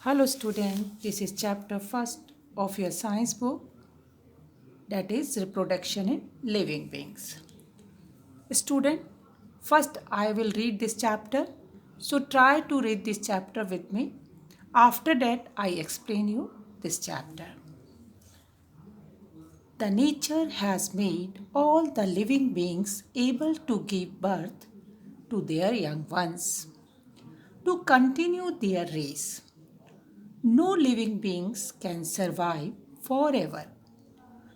Hello student, this is chapter first of your science book, that is reproduction in living beings. Student, first I will read this chapter, so try to read this chapter with me. After that I explain you this chapter. The nature has made all the living beings able to give birth to their young ones, to continue their race. No living beings can survive forever.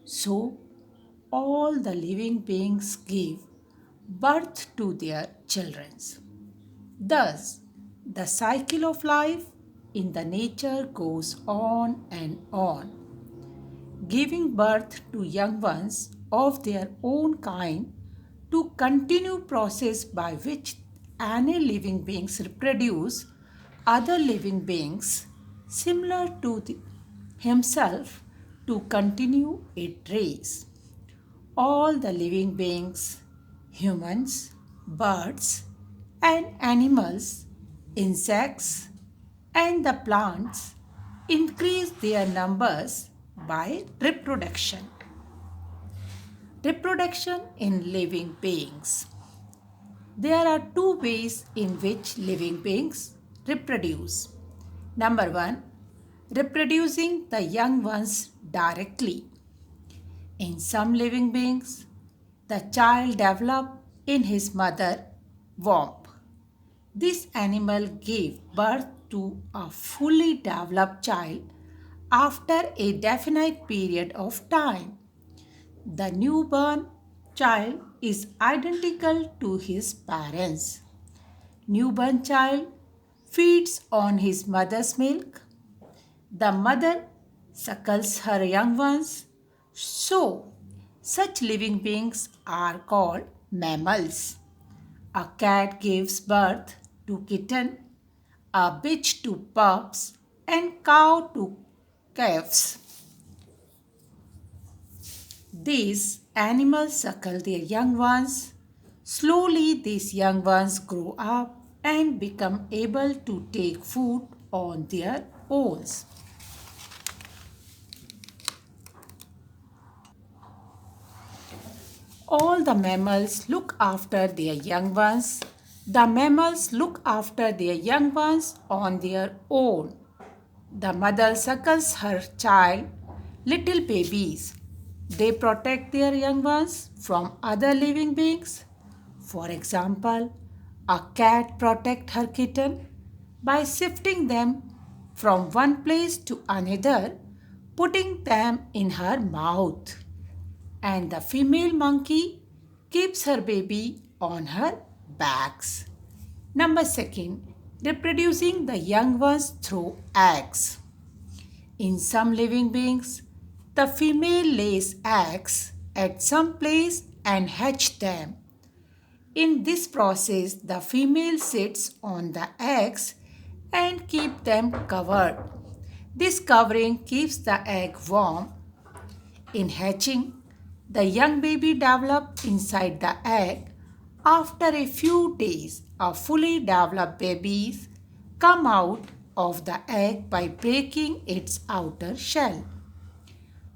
So, all the living beings give birth to their children. Thus, the cycle of life in the nature goes on and on, giving birth to young ones of their own kind to continue process by which any living beings reproduce other living beings similar to himself to continue its race. All the living beings, humans, birds, and animals, insects, and the plants increase their numbers by reproduction. Reproduction in living beings. There are two ways in which living beings reproduce. Number one, reproducing the young ones directly. In some living beings, the child develops in his mother womb. This animal gave birth to a fully developed child after a definite period of time. The newborn child is identical to his parents. Newborn child feeds on his mother's milk. The mother suckles her young ones. So, such living beings are called mammals. A cat gives birth to kitten, a bitch to pups, and cow to calves. These animals suckle their young ones. Slowly, these young ones grow up and become able to take food on their own. All the mammals look after their young ones. The mammals look after their young ones on their own. The mother suckles her child, little babies. They protect their young ones from other living beings. For example, a cat protects her kitten by shifting them from one place to another, putting them in her mouth, and the female monkey keeps her baby on her backs. Number second, reproducing the young ones through eggs. In some living beings, the female lays eggs at some place and hatch them. In this process, the female sits on the eggs and keep them covered. This covering keeps the egg warm. In hatching, the young baby develops inside the egg. After a few days, a fully developed baby come out of the egg by breaking its outer shell.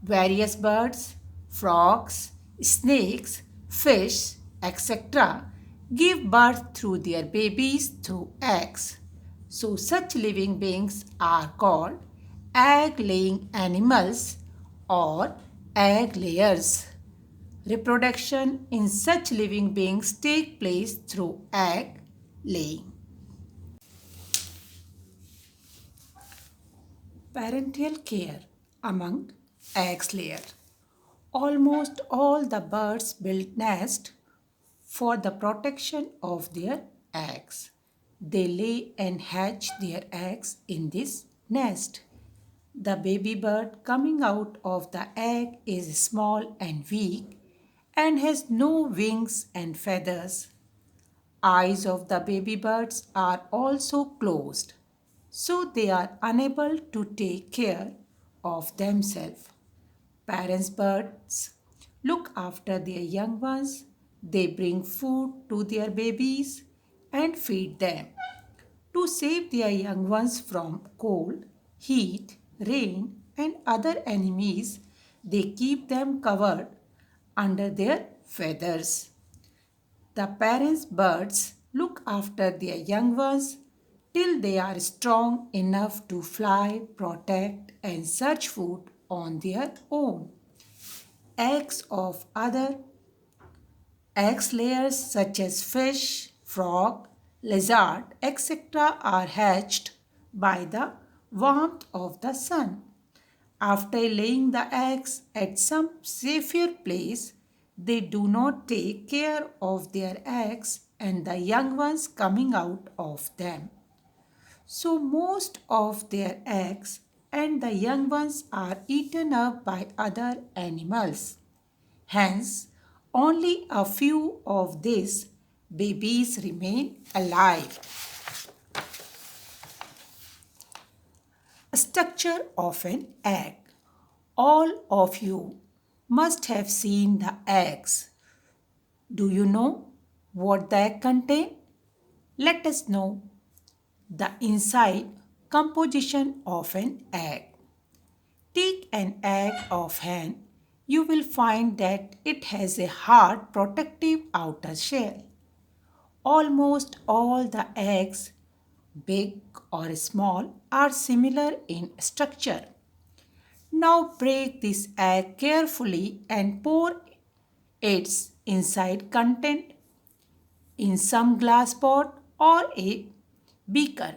Various birds, frogs, snakes, fish, etc. give birth through their babies through eggs. So such living beings are called egg-laying animals or egg layers. Reproduction in such living beings take place through egg laying. Parental care among egg layers. Almost all the birds build nests for the protection of their eggs. They lay and hatch their eggs in this nest. The baby bird coming out of the egg is small and weak and has no wings and feathers. Eyes of the baby birds are also closed, so they are unable to take care of themselves. Parents birds look after their young ones. They bring food to their babies and feed them. To save their young ones from cold, heat, rain, and other enemies, they keep them covered under their feathers. The parents' birds look after their young ones till they are strong enough to fly, protect, and search food on their own. Eggs of other egg layers such as fish, frog, lizard, etc. are hatched by the warmth of the sun. After laying the eggs at some safer place, they do not take care of their eggs and the young ones coming out of them. So most of their eggs and the young ones are eaten up by other animals. Hence, only a few of these babies remain alive. Structure of an egg. All of you must have seen the eggs. Do you know what the egg contains? Let us know the inside composition of an egg. Take an egg of hen. You will find that it has a hard protective outer shell. Almost all the eggs, big or small, are similar in structure. Now break this egg carefully and pour its inside content in some glass pot or a beaker.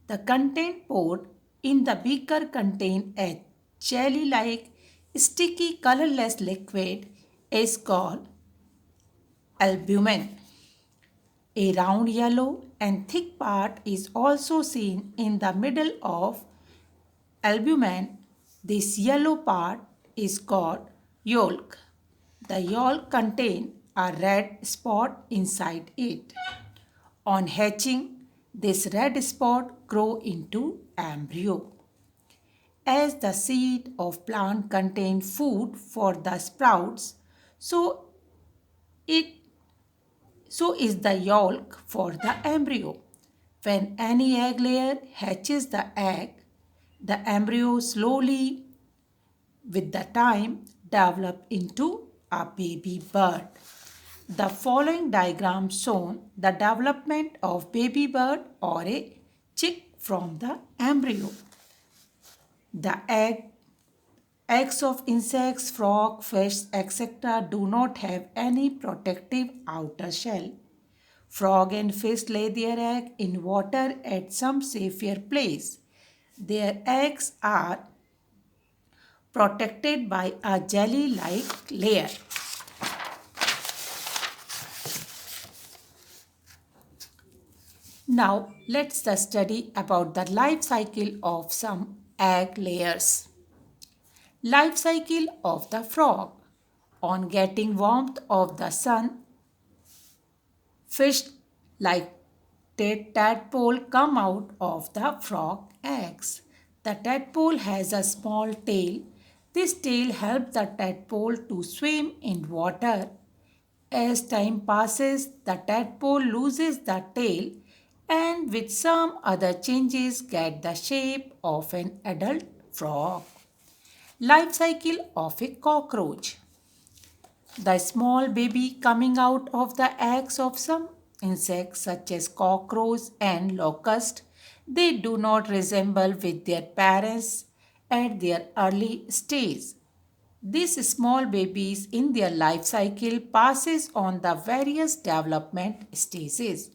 The content poured in the beaker contain a jelly-like sticky colorless liquid is called albumin. A round yellow and thick part is also seen in the middle of albumin. This yellow part is called yolk. The yolk contains a red spot inside it. On hatching, this red spot grow into embryo. As the seed of plant contain food for the sprouts, so it so is the yolk for the embryo. When any egg layer hatches the egg, the embryo slowly with the time develop into a baby bird. The following diagram shows the development of baby bird or a chick from the embryo. The eggs of insects, frog, fish, etc. do not have any protective outer shell. Frog and fish lay their egg in water at some safer place. Their eggs are protected by a jelly-like layer. Now let's study about the life cycle of some egg layers. Life cycle of the frog. On getting warmth of the sun, fish like tadpole come out of the frog eggs. The tadpole has a small tail. This tail helps the tadpole to swim in water. As time passes, the tadpole loses the tail and with some other changes get the shape of an adult frog. Life cycle of a cockroach. The small baby coming out of the eggs of some insects such as cockroach and locust, they do not resemble with their parents at their early stage. These small babies in their life cycle passes on the various development stages.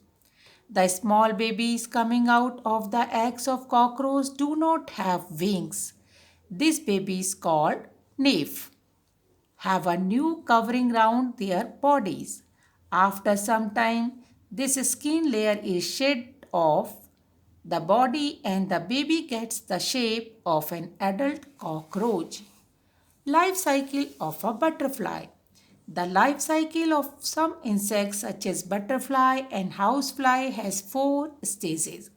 The small babies coming out of the eggs of cockroach do not have wings. These babies called nymph have a new covering round their bodies. After some time, this skin layer is shed off the body and the baby gets the shape of an adult cockroach. Life cycle of a butterfly. The life cycle of some insects such as butterfly and housefly has 4 stages.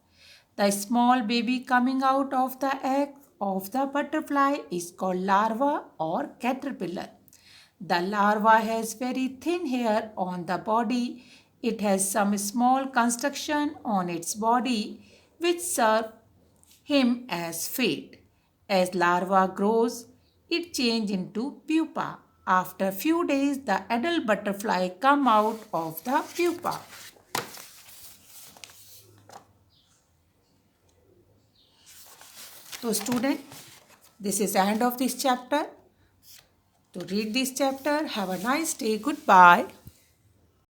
The small baby coming out of the egg of the butterfly is called larva or caterpillar. The larva has very thin hair on the body. It has some small construction on its body which serve him as fate. As larva grows, it changes into pupa. After few days, the adult butterfly come out of the pupa. So student, this is the end of this chapter. To read this chapter, have a nice day. Goodbye.